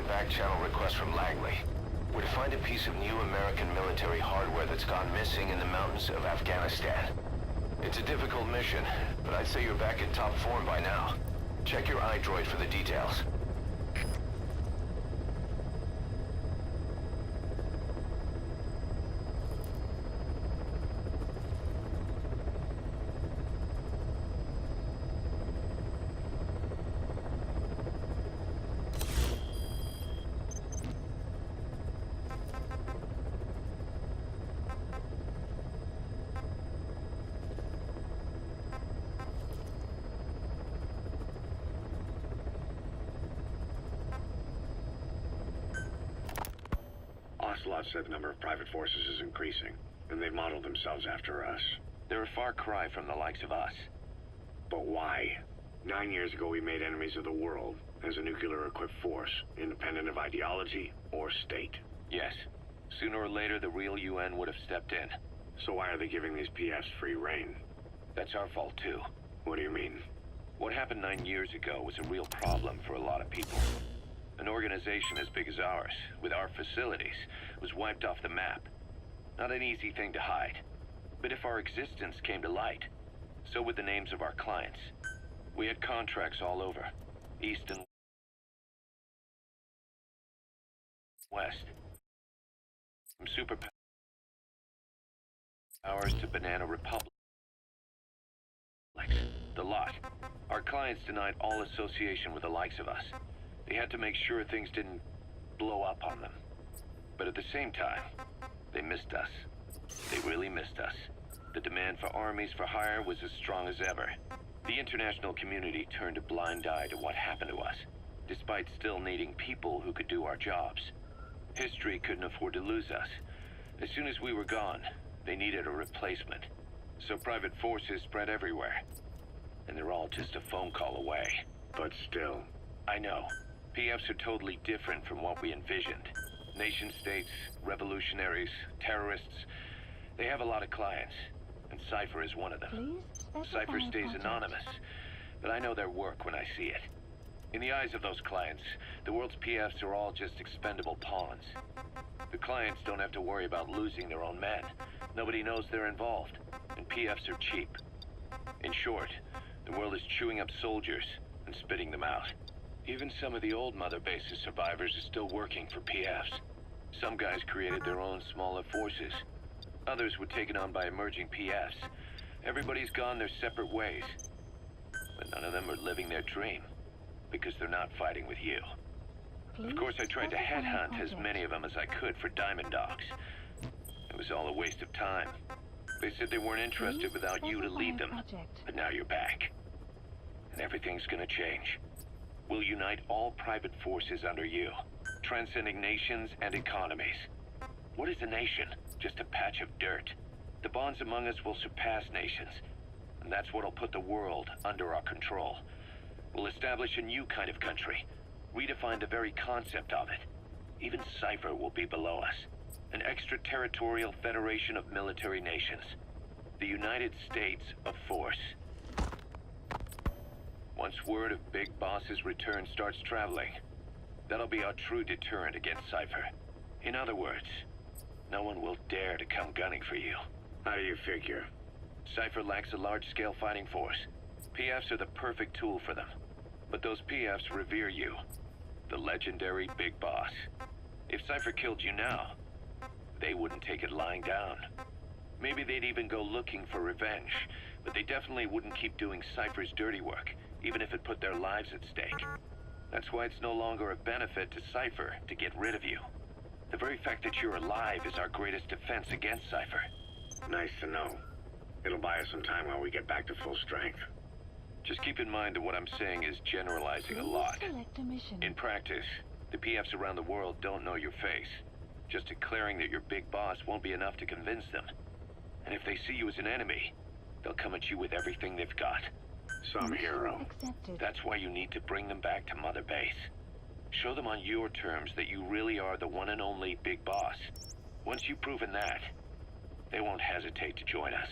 back channel request from Langley. We're to find a piece of new American military hardware that's gone missing in the mountains of Afghanistan. It's a difficult mission, but I'd say you're back in top form by now. Check your iDroid for the details. Ocelot said the number of private forces is increasing, and they've modeled themselves after us. They're a far cry from the likes of us. But why? 9 years ago we made enemies of the world as a nuclear-equipped force, independent of ideology or state. Yes. Sooner or later, the real UN would have stepped in. So why are they giving these PFs free rein? That's our fault, too. What do you mean? What happened 9 years ago was a real problem for a lot of people. An organization as big as ours, with our facilities, was wiped off the map. Not an easy thing to hide. But if our existence came to light, so would the names of our clients. We had contracts all over, east and west. From superpowers to Banana Republic. The lot. Our clients denied all association with the likes of us. They had to make sure things didn't blow up on them. But at the same time, they missed us. They really missed us. The demand for armies for hire was as strong as ever. The international community turned a blind eye to what happened to us, despite still needing people who could do our jobs. History couldn't afford to lose us. As soon as we were gone, they needed a replacement. So private forces spread everywhere. And they're all just a phone call away. But still. I know. PFs are totally different from what we envisioned. Nation-states, revolutionaries, terrorists, they have a lot of clients, and Cypher is one of them. Cypher stays anonymous, but I know their work when I see it. In the eyes of those clients, the world's PFs are all just expendable pawns. The clients don't have to worry about losing their own men. Nobody knows they're involved, and PFs are cheap. In short, the world is chewing up soldiers and spitting them out. Even some of the old Mother Base's survivors are still working for PFs. Some guys created their own smaller forces. Others were taken on by emerging PFs. Everybody's gone their separate ways. But none of them are living their dream, because they're not fighting with you. Of course, I tried to headhunt as many of them as I could for Diamond Dogs. It was all a waste of time. They said they weren't interested without you to lead them. But now you're back. And everything's gonna change. We'll unite all private forces under you, transcending nations and economies. What is a nation? Just a patch of dirt. The bonds among us will surpass nations, and that's what'll put the world under our control. We'll establish a new kind of country, redefine the very concept of it. Even Cypher will be below us, an extraterritorial federation of military nations. The United States of Force. Once word of Big Boss's return starts traveling, that'll be our true deterrent against Cypher. In other words, no one will dare to come gunning for you. How do you figure? Cypher lacks a large-scale fighting force. PFs are the perfect tool for them. But those PFs revere you, the legendary Big Boss. If Cypher killed you now, they wouldn't take it lying down. Maybe they'd even go looking for revenge, but they definitely wouldn't keep doing Cypher's dirty work, even if it put their lives at stake. That's why it's no longer a benefit to Cypher to get rid of you. The very fact that you're alive is our greatest defense against Cypher. Nice to know. It'll buy us some time while we get back to full strength. Just keep in mind that what I'm saying is generalizing a lot. In practice, the PFs around the world don't know your face. Just declaring that you're Big Boss won't be enough to convince them. And if they see you as an enemy, they'll come at you with everything they've got. Some hero. That's why you need to bring them back to Mother Base. Show them on your terms that you really are the one and only Big Boss. Once you've proven that, they won't hesitate to join us.